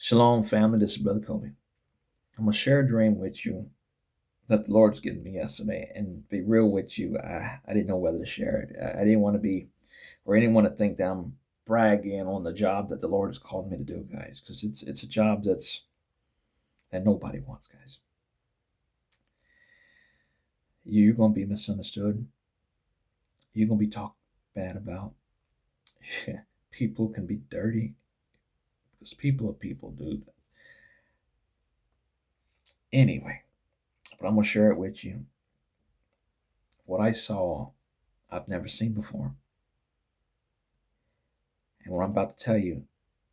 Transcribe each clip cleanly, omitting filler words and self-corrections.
Shalom, family. This is Brother Kobe. I'm going to share a dream with you that the Lord's given me yesterday. And be real with you, I didn't know whether to share it. I didn't want to be, or anyone to think that I'm bragging on the job that the Lord has called me to do, guys. Because it's a job that nobody wants, guys. You're going to be misunderstood. You're going to be talked bad about. People can be dirty. Because people are people, dude. Anyway, but I'm going to share it with you. What I saw, I've never seen before. And what I'm about to tell you,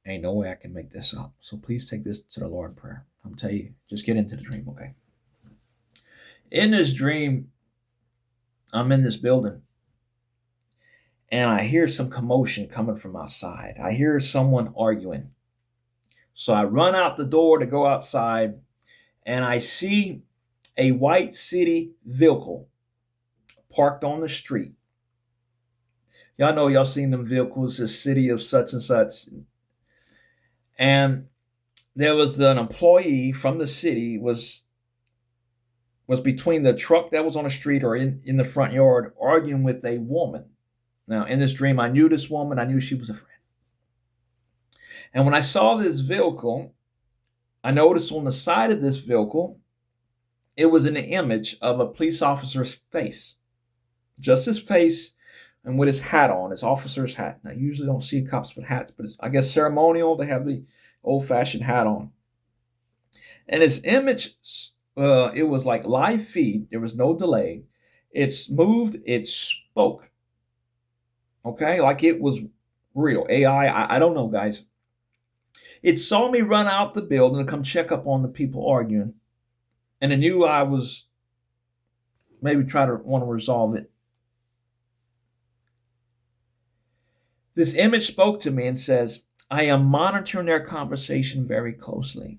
ain't no way I can make this up. So please take this to the Lord in prayer. I'm going to tell you, just get into the dream, okay? In this dream, I'm in this building. And I hear some commotion coming from outside. I hear someone arguing. So I run out the door to go outside. And I see a white city vehicle parked on the street. Y'all know, y'all seen them vehicles, the city of such and such. And there was an employee from the city was between the truck that was on the street or in the front yard arguing with a woman. Now, in this dream, I knew this woman. I knew she was a friend. And when I saw this vehicle, I noticed on the side of this vehicle, it was an image of a police officer's face. Just his face and with his hat on, his officer's hat. Now, I usually don't see cops with hats, but I guess ceremonial, they have the old-fashioned hat on. And his image, it was like live feed. There was no delay. It's moved. It spoke. Okay? Like it was real. AI, I don't know, guys. It saw me run out the building and come check up on the people arguing. And it knew I was maybe try to want to resolve it. This image spoke to me and says, I am monitoring their conversation very closely.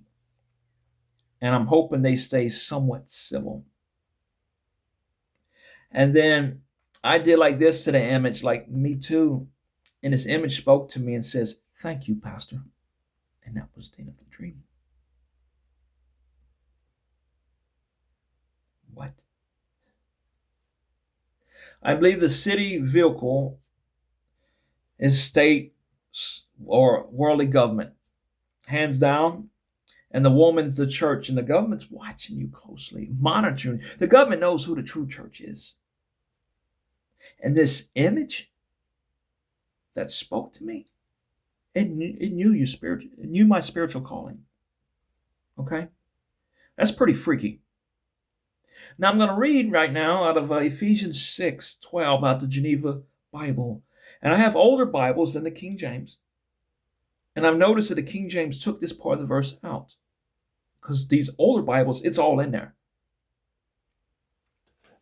And I'm hoping they stay somewhat civil. And then I did like this to the image, like me too. And this image spoke to me and says, thank you, Pastor. And that was the end of the dream. What? I believe the city vehicle is state or worldly government, hands down. And the woman's the church, and the government's watching you closely, monitoring. The government knows who the true church is. And this image that spoke to me, it knew you spiritual, it knew my spiritual calling. Okay? That's pretty freaky. Now I'm going to read right now out of Ephesians 6:12 about the Geneva Bible. And I have older Bibles than the King James. And I've noticed that the King James took this part of the verse out. Because these older Bibles, it's all in there.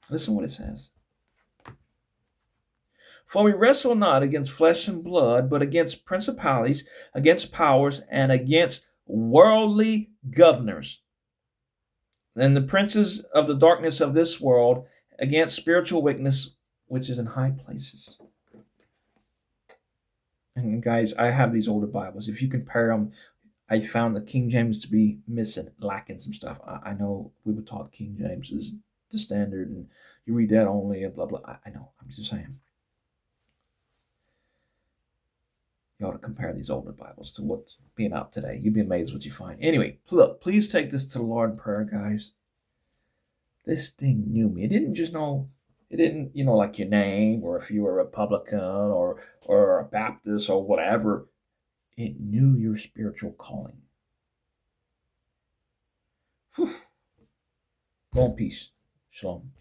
Listen what it says. For we wrestle not against flesh and blood, but against principalities, against powers, and against worldly governors, and the princes of the darkness of this world, against spiritual wickedness which is in high places. And guys, I have these older Bibles. If you compare them, I found the King James to be missing, lacking some stuff. I know we were taught King James is the standard, and you read that only, and blah, blah. I know. I'm just saying. You ought to compare these older Bibles to what's being out today. You'd be amazed what you find. Anyway, look, please take this to the Lord in prayer, guys. This thing knew me. It didn't just know, it didn't, like your name, or if you were a Republican or a Baptist or whatever. It knew your spiritual calling. Whew. Go in peace. Shalom.